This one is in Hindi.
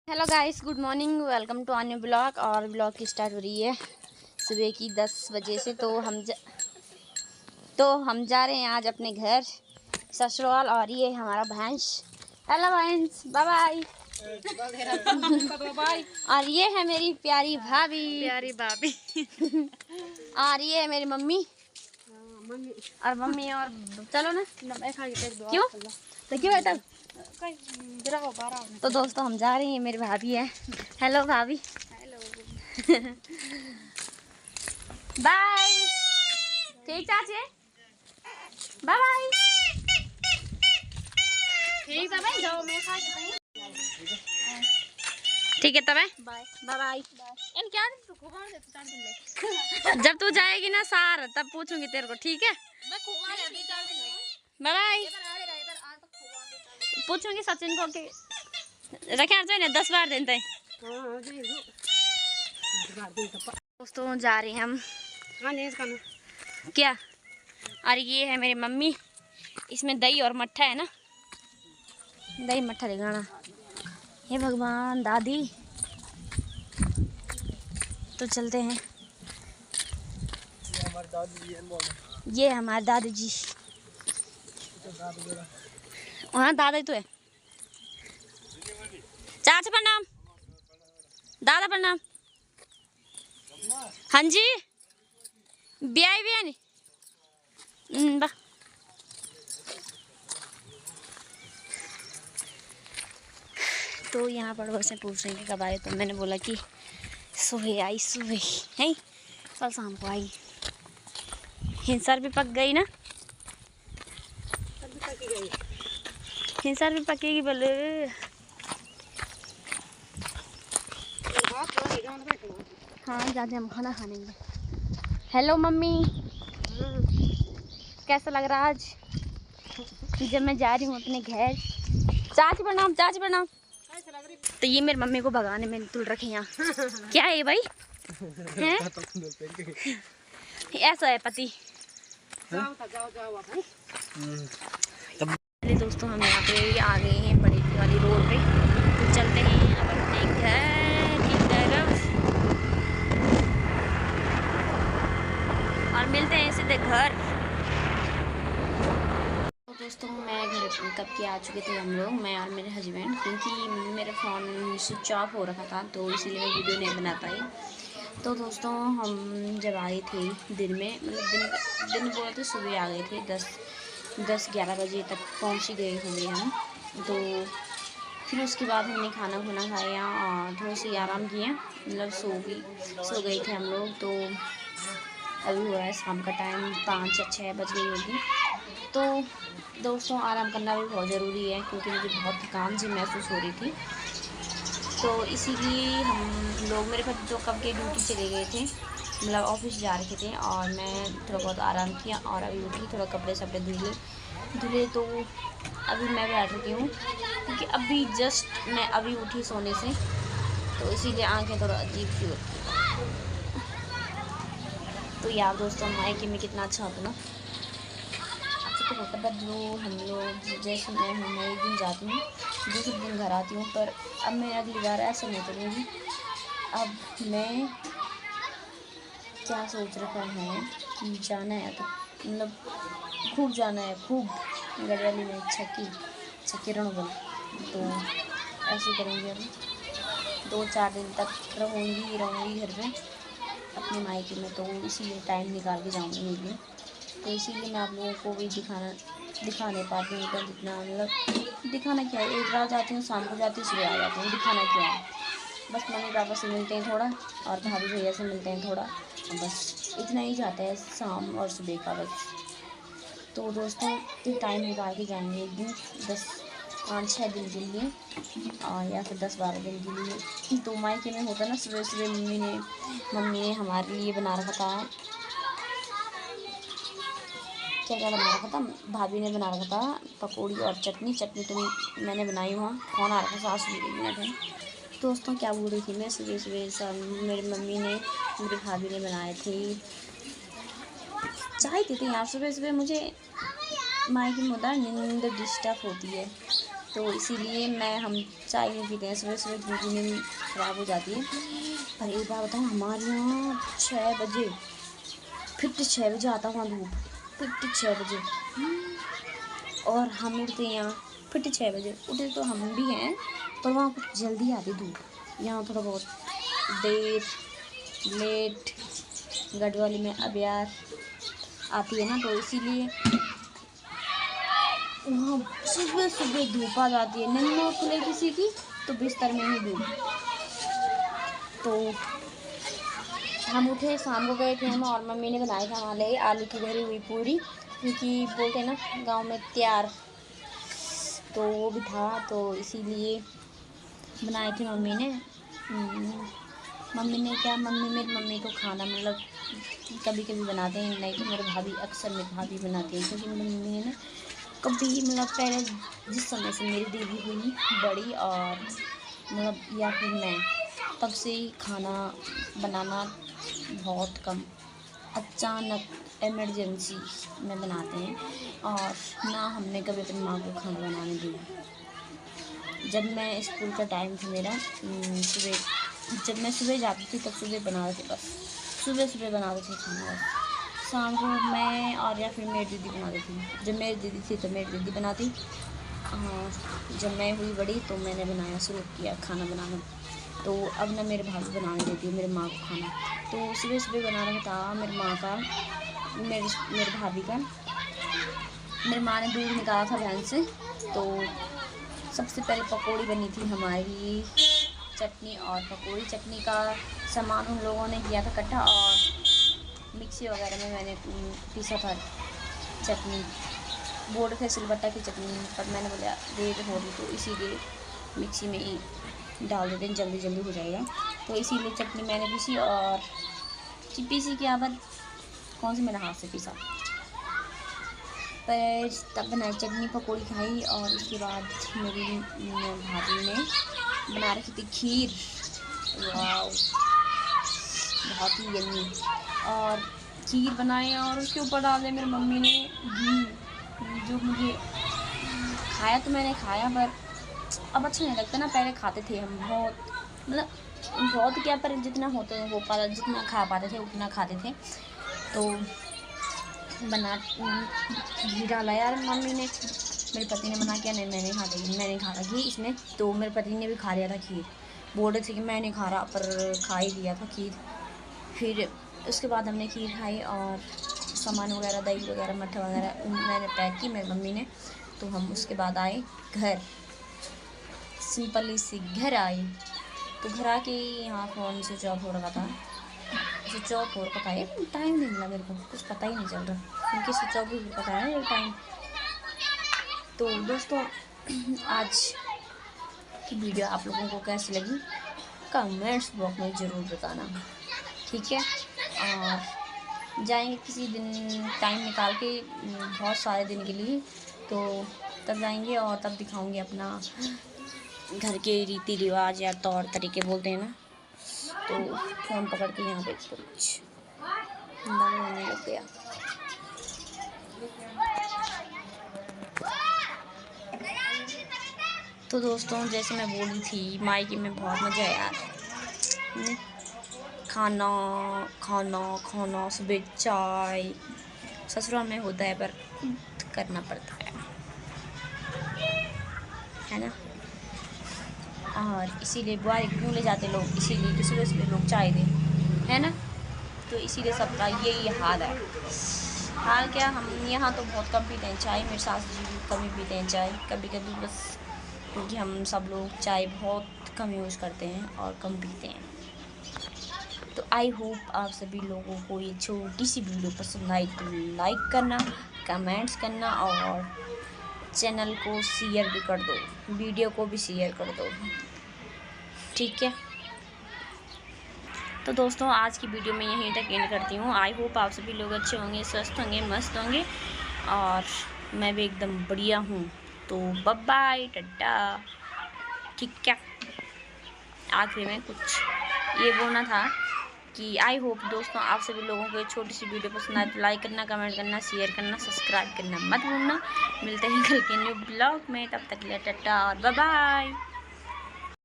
Hello guys, good morning. Welcome to अन्य ब्लॉग। और ब्लॉग की स्टार्ट हो रही है सुबह की 10 बजे से। तो हम जा रहे हैं आज अपने घर ससुराल। और ये हमारा भैंस। हेलो भैंस, बाय बाय। और ये है मेरी प्यारी भाभी। और ये है मेरी मम्मी। और मम्मी और चलो ना, क्यों तो क्यों बेटा। तो दोस्तों हम जा रहे हैं, मेरी भाभी है। हेलो भाभी। हेलो। बाय। ठीक चाची, बाय बाय। ठीक है भाई, जाओ मैं खा के। ठीक है तब बाय बाय। इन क्या जब तू जाएगी ना सार तब पूछूंगी तेरे को, ठीक है। Bye bye. पूछूंगी सचिन को कि रखे चाहिए 10 बार देते हैं। दोस्तों जा रहे हैं हम क्या। और ये है मेरी मम्मी, इसमें दही और मट्ठा है ना, दही मट्ठा दिखाना। हे भगवान दादी। तो चलते हैं। ये हमारे दादी जी। हाँ दादा तो है। चाचा प्रणाम, दादा प्रणाम। हाँ जी ब्याह भी है नी। तो यहाँ पर बस पूछ रही थी कब आए, तो मैंने बोला कि सुबह आई, सुबह है कल शाम को आई। हिंसर भी पक गई ना, हिंसर भी पकेगी बोले। हाँ जाते हम खाना खाने में। हेलो मम्मी, कैसा लग रहा आज जब मैं जा रही हूँ अपने घर। चाची प्रणाम, चाची प्रणाम। तो ये मेरी मम्मी को भगाने में तुल रखे यहाँ। क्या है भाई हैं? ऐसा है पति। चलिए दोस्तों हम यहाँ पे आ गए हैं बड़ी वाली रोड पे। तो चलते हैं अब अपने घर की तरफ और मिलते हैं सीधे घर। तो दोस्तों मैं घर कब के आ चुके थे हम लोग, मैं और मेरे हस्बैंड, क्योंकि मेरा फ़ोन स्विच ऑफ हो रखा था तो इसीलिए मैं वीडियो नहीं बना पाई। तो दोस्तों हम जब आए थे दिन में, मतलब दिन बोले तो सुबह आ गए थे, 10-11 बजे तक पहुंच ही गए होंगे हम। तो फिर उसके बाद हमने खाना खुना खाया और थोड़ी सी आराम किया, मतलब सो गए थे हम लोग। तो अभी हुआ है शाम का टाइम, 5 या 6 बज गई होगी। तो दोस्तों आराम करना भी बहुत ज़रूरी है, क्योंकि मुझे बहुत थकान सी महसूस हो रही थी। तो इसीलिए हम लोग, मेरे पास जो कब के ड्यूटी चले गए थे, मतलब ऑफिस जा रखे थे, और मैं थोड़ा बहुत आराम किया और अभी उठी, थोड़ा कपड़े सपड़े धुले। तो अभी मैं बैठ रही हूँ, क्योंकि अभी जस्ट मैं अभी उठी सोने से, तो इसीलिए आंखें थोड़ा अजीब सी होती हैं। तो यार दोस्तों मायके में कितना अच्छा होता ना, आपको तो होता है। जो हम लोग, जैसे मैं एक दिन जाती हूँ, दूसरे दिन घर आती हूँ, पर अब मैं अगली बार ऐसे नहीं करूँगी। अब मैं क्या सोच रखा है कि जाना है, तो मतलब खूब जाना है, खूब गढ़वाली में छक्की रण बन। तो ऐसे करेंगे, अभी 2-4 दिन तक रहूँगी घर में अपने मायके में। तो इसीलिए टाइम निकाल के जाऊँगी एक दिन। तो इसीलिए मैं आप लोगों को भी दिखा नहीं पाती हूँ इतना, जितना मतलब दिखाना क्या है। एक रात जाती हूँ, शाम को जाती हूँ, सुबह आ जाती हूँ, दिखाना क्या है। बस मम्मी पापा से मिलते हैं थोड़ा, और भाभी भैया से मिलते हैं थोड़ा, बस इतना ही जाता है शाम और सुबह का बस। तो दोस्तों टाइम निकाल के जाएंगे एक दिन, 5-6 दिन के लिए, और या फिर 10-12 दिन के लिए। तो मायके में होता ना, सुबह सुबह मम्मी ने हमारे लिए बना रखा था, क्या बना रखा था, भाभी ने बना रखा था पकौड़ी और चटनी तो मैंने बनाई। वहाँ कौन आ रखा था, सास मिनट है। दोस्तों क्या बोल रही थी मैं, सुबह सुबह मेरी मम्मी ने, मेरी भाभी ने बनाए थे, चाय पीती यार सुबह सुबह। मुझे मायके में होता है नींद डिस्टर्ब होती है, तो इसीलिए हम चाय नहीं पीते हैं सुबह सुबह, क्योंकि नींद ख़राब हो जाती है। पर एक बात बताऊँ, हमारे यहाँ 6 बजे, फिर 6 बजे आता हुआ धूप, फिर 6 बजे, और हम उठते हैं यहाँ फिर 6 बजे। उठे तो हम भी हैं, पर वहाँ कुछ जल्दी आती धूप, यहाँ थोड़ा बहुत देर लेट गढ़वाली में अबियार आती है ना, तो इसीलिए वहाँ सुबह सुबह धूप आ जाती है। नींद खुले किसी की तो बिस्तर में ही धूप। तो हम उठे, शाम को गए थे हम, और मम्मी ने बनाया था हमारे लिए आलू की भरी हुई पूरी, क्योंकि बोलते हैं ना गांव में तैयार, तो वो भी था, तो इसीलिए बनाई थी मम्मी ने। मेरी मम्मी को खाना मतलब कभी कभी बनाते हैं, नहीं तो मेरे भाभी, अक्सर मेरी भाभी बनाती है, क्योंकि मेरी मम्मी ने कभी मतलब पहले जिस समय से मेरी दीदी हुई बड़ी, और मतलब या फिर मैं, तब से ही खाना बनाना बहुत कम, अचानक इमरजेंसी में बनाते हैं, और ना हमने कभी अपनी माँ को खाना बनाने दिया। जब मैं स्कूल का टाइम था मेरा, जब मैं सुबह जाती थी तब सुबह बनाते थे, बस सुबह बनाते थे खाना, बस शाम को मैं और या फिर मेरी दीदी बनाती थी। जब मेरी दीदी थी तो मेरी दीदी बनाती, जब मैं हुई बड़ी तो मैंने बनाया शुरू किया खाना बनाना। तो अब ना मेरे भाभी बनाने देती है मेरे माँ को खाना, तो सुबह सुबह बनाना था मेरी माँ का, मेरे भाभी का। मेरी माँ ने दूध निकाला था भैंस से, तो सबसे पहले पकौड़ी बनी थी हमारी, चटनी और पकौड़ी। चटनी का सामान उन लोगों ने किया था इकट्ठा, और मिक्सी वगैरह में मैंने पीसा था चटनी। बोर्ड थे सिलबट्टा की चटनी, पर मैंने बोला देर हो रही तो इसीलिए मिक्सी में ही डाल देते हैं, जल्दी जल्दी हो जाएगा, तो इसीलिए चटनी मैंने पीसी। और पीसी क्या, पर कौन सी मैंने हाथ से पीसा, पर तब बनाई चटनी पकौड़ी खाई। और उसके बाद मेरी भाभी ने बना रखी थी खीर, वाह बहुत ही यम्मी, और खीर बनाई और उसके ऊपर डाले मेरी मम्मी ने घी, जो मुझे खाया तो मैंने खाया, पर अब अच्छा नहीं लगता ना। पहले खाते थे हम बहुत, मतलब बहुत क्या, पर जितना हो पाता, जितना खा पाते थे उतना खाते थे। तो बना घी डाला यार मम्मी ने, मेरे पति ने मना किया, नहीं मैंने खा रहा घी इसमें, तो मेरे पति ने भी खा लिया था खीर। बोल रहे थे कि मैं नहीं खा रहा, पर खा ही लिया था खीर। फिर उसके बाद हमने खीर खाई, और सामान वगैरह, दही वगैरह, मट्ठा वगैरह मैंने पैक की मेरी मम्मी ने। तो हम उसके बाद आए घर, सिंपली सी घर आए। तो घर आके यहाँ फ़ोन स्विच ऑफ हो रखा था, स्विच ऑफ हो रखा था, टाइम नहीं मिला मेरे को, कुछ पता ही नहीं चल रहा, क्योंकि स्विच ऑफ भी पता है ना टाइम। तो दोस्तों आज की वीडियो आप लोगों को कैसी लगी कमेंट्स बॉक्स में ज़रूर बताना, ठीक है। और जाएंगे किसी दिन टाइम निकाल के, बहुत सारे दिन के लिए, तो तब जाएंगे और तब दिखाऊंगी अपना घर के रीति रिवाज या तौर तरीके बोलते हैं ना। तो फ़ोन पकड़ के यहाँ पे कुछ होने लग गया। तो दोस्तों जैसे मैं बोली थी, मायके में बहुत मज़ा है यार, खाना खाना खाना, सुबह चाय, ससुराल में होता है पर करना पड़ता है ना। और इसीलिए बुआई क्यों ले जाते लोग, इसीलिए कि सुबह सुबह लोग चाय दें, है ना। तो इसीलिए सबका यही हाल है। हाल क्या, हम यहाँ तो बहुत कम पीते हैं चाय, मेरे सास जी भी कम ही पीते हैं चाय, कभी कभी बस, क्योंकि हम सब लोग चाय बहुत कम यूज़ करते हैं और कम पीते हैं। तो आई होप आप सभी लोगों को ये छोटी सी वीडियो पसंद आई तो लाइक करना, कमेंट्स करना, और चैनल को शेयर भी कर दो, वीडियो को भी शेयर कर दो, ठीक है। तो दोस्तों आज की वीडियो में यहीं तक एंड करती हूँ। आई होप आप सभी लोग अच्छे होंगे, स्वस्थ होंगे, मस्त होंगे, और मैं भी एकदम बढ़िया हूँ। तो बाय बाय, टाटा, ठीक है। आखिरी में कुछ ये बोलना था कि आई होप दोस्तों आप सभी लोगों को एक छोटी सी वीडियो पसंद आए तो लाइक करना, कमेंट करना, शेयर करना, सब्सक्राइब करना मत भूलना। मिलते हैं कल के न्यू ब्लॉग में, तब तक के लिए टाटा और बाय बाय।